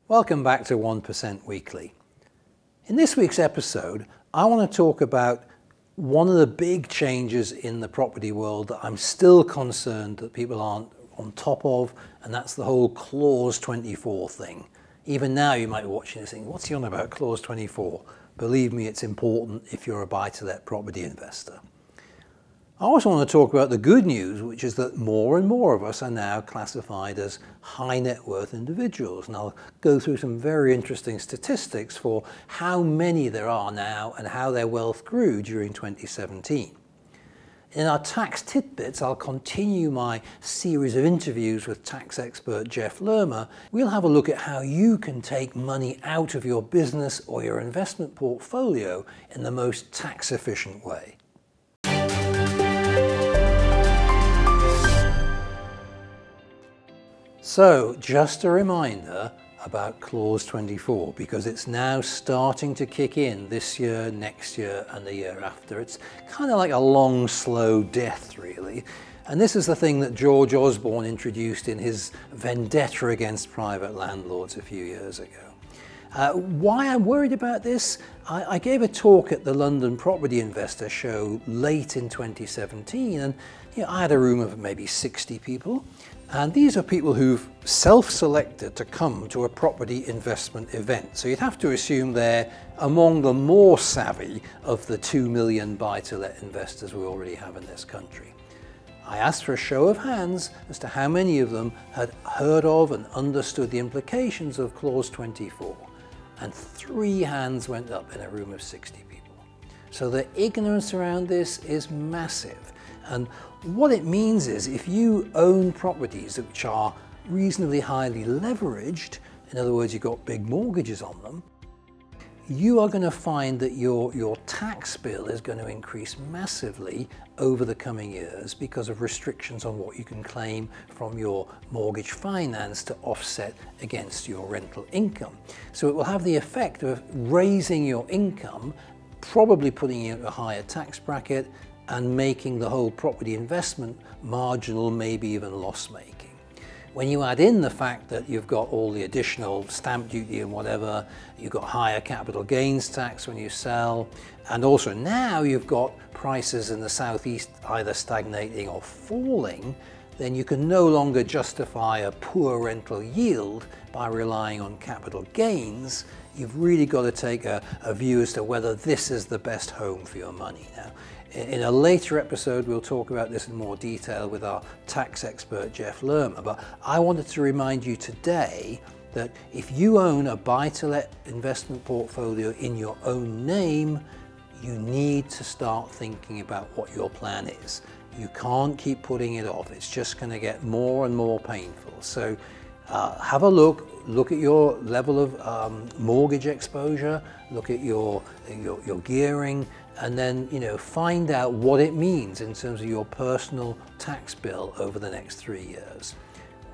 Welcome back to 1% Weekly. In this week's episode, I want to talk about one of the big changes in the property world that I'm still concerned that people aren't on top of, and that's the whole Clause 24 thing. Even now you might be watching this thinking, what's he on about, Clause 24? Believe me, it's important if you're a buy-to-let property investor. I also want to talk about the good news, which is that more and more of us are now classified as high net worth individuals. And I'll go through some very interesting statistics for how many there are now and how their wealth grew during 2017. In our tax tidbits, I'll continue my series of interviews with tax expert Jeff Lerma. We'll have a look at how you can take money out of your business or your investment portfolio in the most tax efficient way. So, just a reminder about Clause 24, because it's now starting to kick in this year, next year, and the year after. It's kind of like a long, slow death, really. And this is the thing that George Osborne introduced in his vendetta against private landlords a few years ago. Why I'm worried about this? I gave a talk at the London Property Investor Show late in 2017, and I had a room of maybe 60 people. And these are people who've self-selected to come to a property investment event. So you'd have to assume they're among the more savvy of the 2 million buy-to-let investors we already have in this country. I asked for a show of hands as to how many of them had heard of and understood the implications of Clause 24. And 3 hands went up in a room of 60 people. So the ignorance around this is massive. And what it means is if you own properties which are reasonably highly leveraged, in other words, you've got big mortgages on them, you are going to find that your tax bill is going to increase massively over the coming years because of restrictions on what you can claim from your mortgage finance to offset against your rental income. So it will have the effect of raising your income, probably putting you in a higher tax bracket, and making the whole property investment marginal, maybe even loss-making. When you add in the fact that you've got all the additional stamp duty and whatever, you've got higher capital gains tax when you sell, and also now you've got prices in the southeast either stagnating or falling, then you can no longer justify a poor rental yield by relying on capital gains. You've really got to take a view as to whether this is the best home for your money. Now, in a later episode, we'll talk about this in more detail with our tax expert, Jeff Lerma. But I wanted to remind you today that if you own a buy-to-let investment portfolio in your own name, you need to start thinking about what your plan is. You can't keep putting it off. It's just going to get more and more painful. So have a look at your level of mortgage exposure, look at your gearing, and then find out what it means in terms of your personal tax bill over the next 3 years.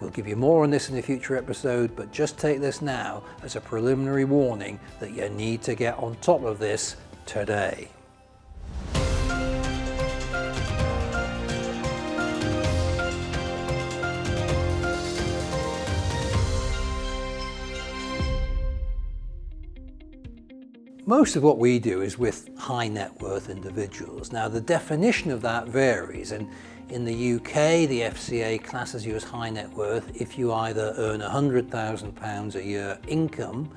We'll give you more on this in a future episode, but just take this now as a preliminary warning that you need to get on top of this today. Most of what we do is with high net worth individuals. Now, the definition of that varies, and in the UK, the FCA classes you as high net worth if you either earn £100,000 a year income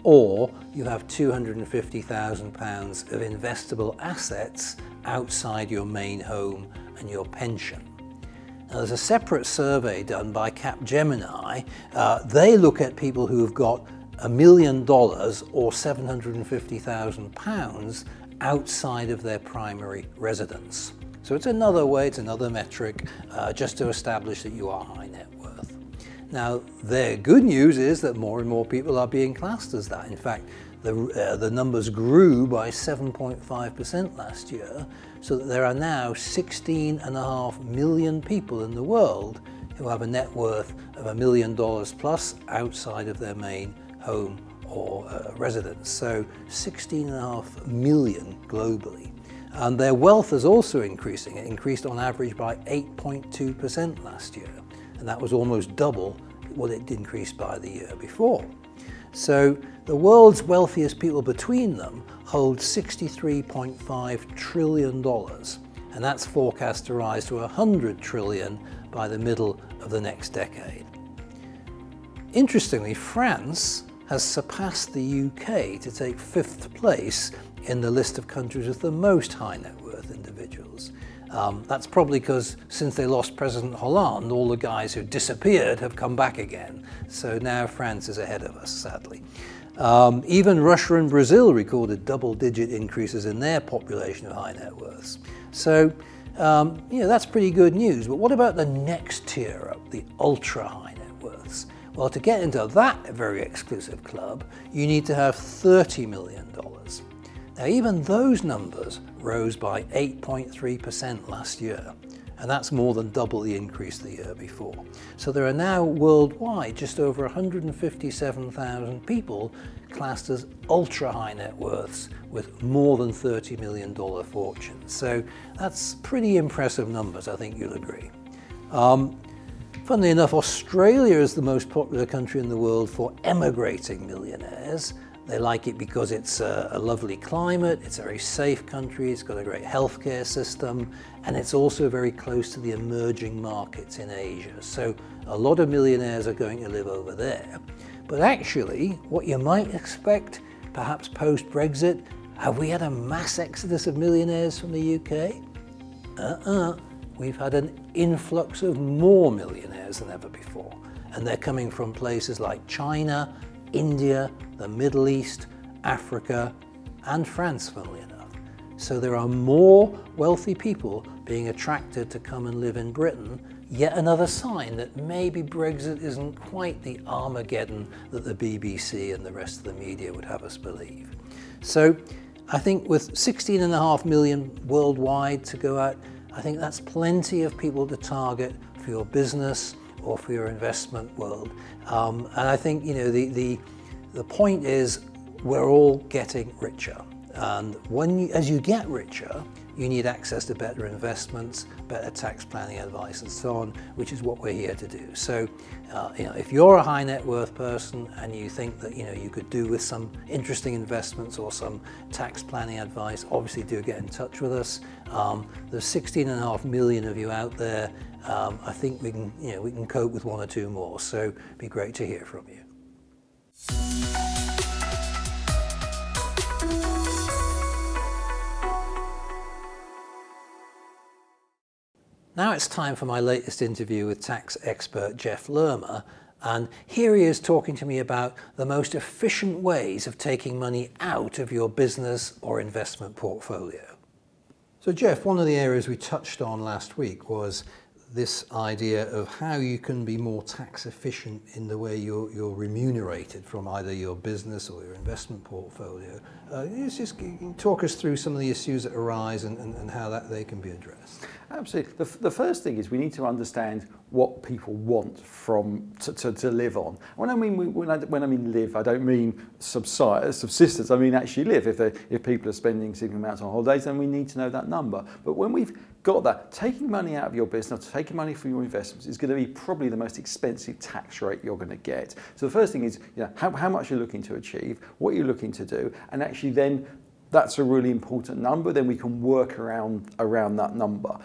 or you have £250,000 of investable assets outside your main home and your pension. Now, there's a separate survey done by Capgemini. They look at people who have got $1 million or £750,000 outside of their primary residence. So it's another way, it's another metric just to establish that you are high net worth. Now, the good news is that more and more people are being classed as that. In fact, the numbers grew by 7.5% last year, so that there are now 16.5 million people in the world who have a net worth of $1 million plus outside of their main home or residence. So 16.5 million globally. And their wealth is also increasing. It increased on average by 8.2% last year. And that was almost double what it increased by the year before. So the world's wealthiest people between them hold $63.5 trillion, and that's forecast to rise to $100 trillion by the middle of the next decade. Interestingly, France has surpassed the UK to take 5th place in the list of countries with the most high net worth individuals. That's probably because since they lost President Hollande, all the guys who disappeared have come back again. So now France is ahead of us, sadly. Even Russia and Brazil recorded double-digit increases in their population of high net worths. So, that's pretty good news. But what about the next tier up, the ultra high net worths? Well, to get into that very exclusive club, you need to have $30 million. Now, even those numbers rose by 8.3% last year, and that's more than double the increase the year before. So there are now worldwide just over 157,000 people classed as ultra high net worths with more than $30 million fortunes. So that's pretty impressive numbers, I think you'll agree. Funnily enough, Australia is the most popular country in the world for emigrating millionaires. They like it because it's a lovely climate, it's a very safe country, it's got a great healthcare system, and it's also very close to the emerging markets in Asia. So a lot of millionaires are going to live over there. But actually, what you might expect, perhaps post-Brexit, have we had a mass exodus of millionaires from the UK? We've had an influx of more millionaires than ever before. And they're coming from places like China, India, the Middle East, Africa, and France, funnily enough. So there are more wealthy people being attracted to come and live in Britain, yet another sign that maybe Brexit isn't quite the Armageddon that the BBC and the rest of the media would have us believe. So I think with 16.5 million worldwide to go out, I think that's plenty of people to target for your business or for your investment world. And I think, the point is we're all getting richer. And as you get richer, you need access to better investments, better tax planning advice and so on, which is what we're here to do. So, if you're a high net worth person and you think that, you could do with some interesting investments or some tax planning advice, obviously do get in touch with us. There's 16.5 million of you out there. I think we can cope with one or two more, so it'd be great to hear from you. Now it's time for my latest interview with tax expert Jeff Lerma, and here he is talking to me about the most efficient ways of taking money out of your business or investment portfolio. So Jeff, one of the areas we touched on last week was this idea of how you can be more tax efficient in the way you're remunerated from either your business or your investment portfolio. Just talk us through some of the issues that arise and how they can be addressed. Absolutely. The first thing is we need to understand what people want to live on. When I mean live, I don't mean subsistence. I mean actually live. If people are spending significant amounts on holidays, then we need to know that number. But when we've got that, taking money out of your business, taking money from your investments is going to be probably the most expensive tax rate you're going to get. So the first thing is, how much you're looking to achieve, what you're looking to do, and actually then that's a really important number. Then we can work around that number.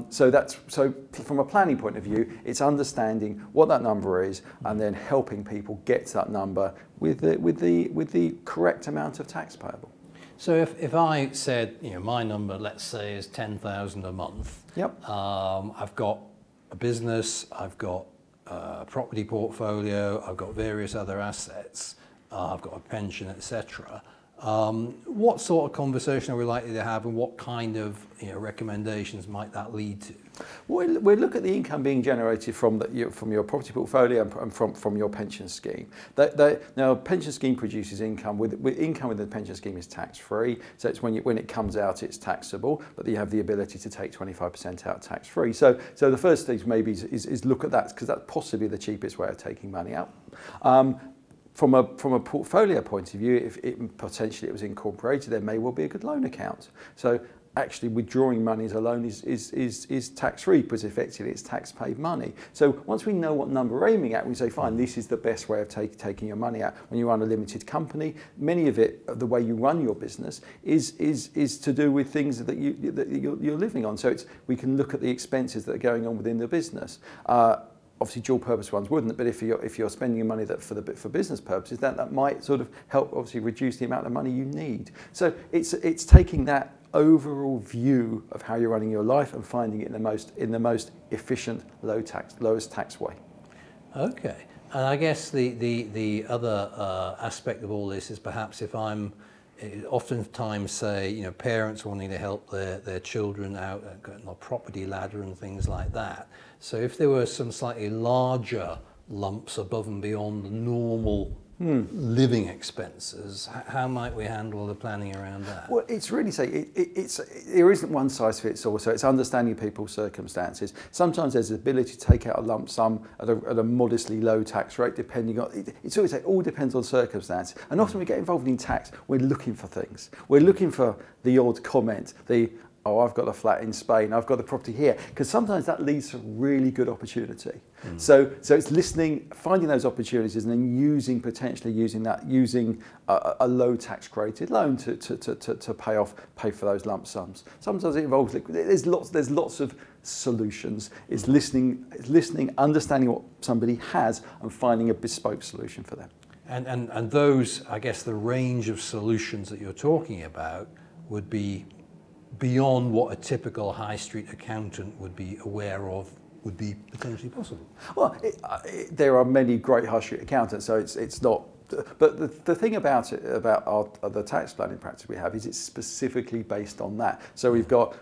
So from a planning point of view, it's understanding what that number is and then helping people get to that number with the correct amount of tax payable. So if I said, my number, let's say, is 10,000 a month. Yep. I've got a business, I've got a property portfolio, I've got various other assets, I've got a pension, etc. What sort of conversation are we likely to have, and what kind of recommendations might that lead to? We'll look at the income being generated from your property portfolio and from your pension scheme. Now, pension scheme produces income. Income within the pension scheme is tax-free, so it's when it comes out, it's taxable, but you have the ability to take 25% out tax-free. So the first stage maybe is look at that, because that's possibly the cheapest way of taking money out. From a portfolio point of view, if potentially it was incorporated, there may well be a good loan account. So actually withdrawing money as a loan is tax-free, because effectively it's tax-paid money. So once we know what number we're aiming at, we say, fine, this is the best way of taking your money out. When you run a limited company, many of it, the way you run your business, is to do with things that you're living on. So we can look at the expenses that are going on within the business. Obviously, dual purpose ones wouldn't, but if you're spending your money for business purposes, that might sort of help obviously reduce the amount of money you need. So it's taking that overall view of how you're running your life and finding it in the most efficient, lowest tax way. Okay, and I guess the other aspect of all this is perhaps if I'm oftentimes say, parents wanting to help their children out on a property ladder and things like that. So if there were some slightly larger lumps above and beyond the normal living expenses, how might we handle the planning around that? Well, it's really there isn't one size fits all, so it's understanding people's circumstances. Sometimes there's the ability to take out a lump sum at a modestly low tax rate, depending on, it all depends on circumstance. And often we get involved in tax, we're looking for things. We're looking for the odd comment, oh, I've got a flat in Spain, I've got a property here, because sometimes that leads to really good opportunity. So it's listening, finding those opportunities, and then potentially using a low tax created loan to pay for those lump sums. Sometimes it involves, there's lots of solutions. It's listening, understanding what somebody has, and finding a bespoke solution for them. And those, I guess, the range of solutions that you're talking about would be beyond what a typical high street accountant would be aware of, would be potentially possible. Well, there are many great high street accountants, so it's not. But the thing about the tax planning practice we have is it's specifically based on that. So we've got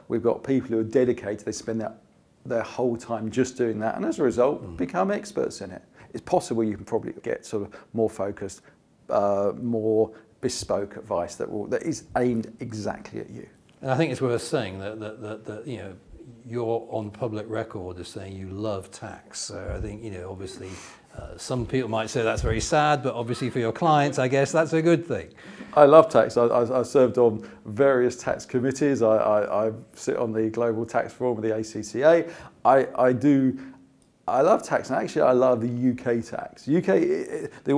people who are dedicated. They spend their whole time just doing that, and as a result, become experts in it. It's possible you can probably get sort of more focused, more bespoke advice that is aimed exactly at you. And I think it's worth saying that you're on public record as saying you love tax. So I think, obviously some people might say that's very sad, but obviously for your clients, I guess that's a good thing. I love tax. I served on various tax committees. I sit on the Global Tax Forum of the ACCA. I love tax, and actually I love the UK tax. The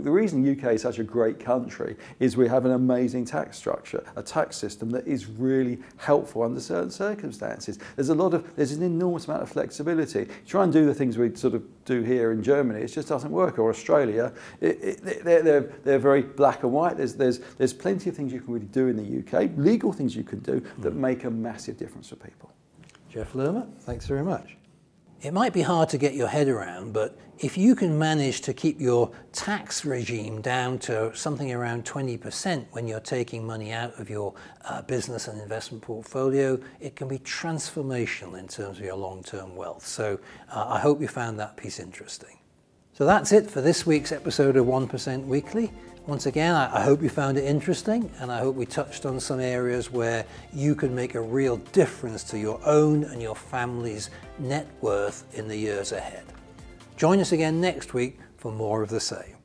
reason UK is such a great country is we have an amazing tax structure, a tax system that is really helpful under certain circumstances. There's an enormous amount of flexibility. Try and do the things we sort of do here in Germany, it just doesn't work, or Australia. They're very black and white. There's plenty of things you can really do in the UK, legal things you can do that make a massive difference for people. Jeff Lerma, thanks very much. It might be hard to get your head around, but if you can manage to keep your tax regime down to something around 20% when you're taking money out of your business and investment portfolio, it can be transformational in terms of your long-term wealth. So I hope you found that piece interesting. So that's it for this week's episode of 1% Weekly. Once again, I hope you found it interesting, and I hope we touched on some areas where you can make a real difference to your own and your family's net worth in the years ahead. Join us again next week for more of the same.